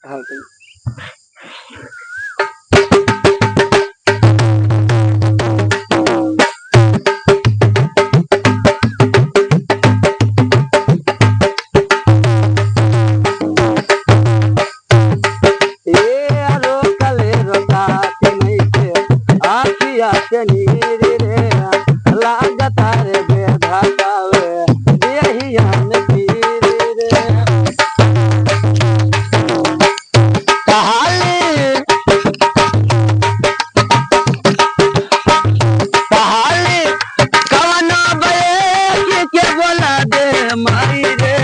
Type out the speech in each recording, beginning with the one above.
हाँ भाई। ये रोकले रोकाती नहीं थे आखिया के नीर रे लागता रे बेधातावे यही हम पीर रे कहाली कहाली कवनो बये के बोला दे माई रे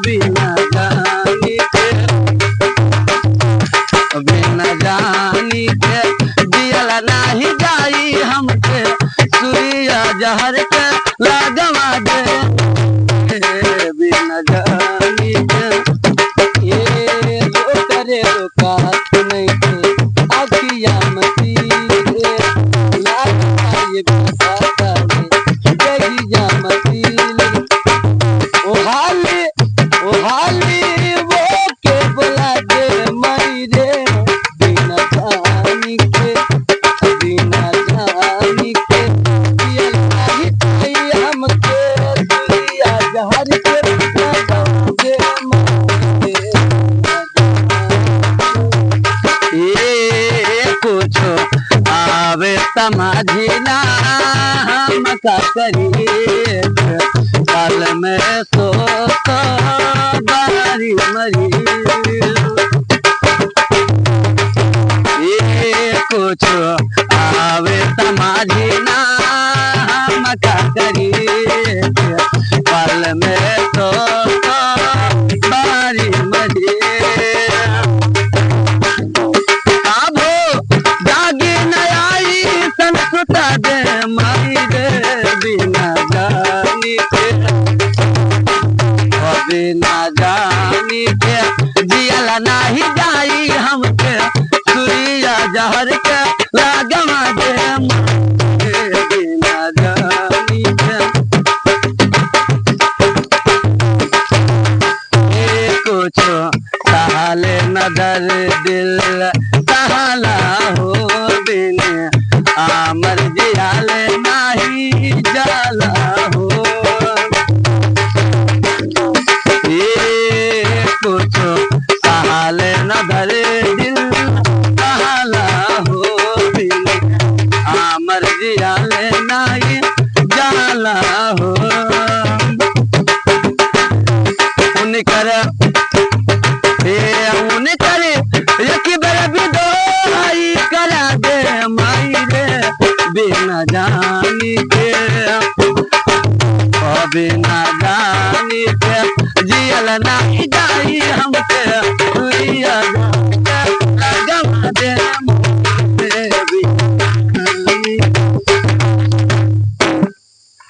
बिना जानी के बिना जानी के दियल नाही जाई हमके सुइया जहर के लागवा दे बिना जानी के ये करे रोकात नहीं के अखिया मती रे लागवा ये बताता रे जगिया मती ओ हाली वो के बोला दे मई रे बिना जानी के दियल नाही आई हमके दुनिया जहर के लगा दे मई ये कुछो आवे समझी ना हम का करिए पल में सो बारी मरी ये कुछ आवे समझी ना हम का करिए पल में सो बारी मरी आभो जागी न आई संस्कृता दे माई रे बिना जानी के बिना जानी के जियल नाही जाई हमके सुइया जहर के लागवा दे बिना जानी के कुछ सहले नदर दिल सहला हो बिन आमर जियाल नाही जाला हो ये कुछ सहले नदर दिल सहला हो बिन आमर जियाल नाही जाला हो उनकर करे यकी बेर विदोई करा दे माई रे बिना जानी के बिना जानी के जियल नाही जाई हमके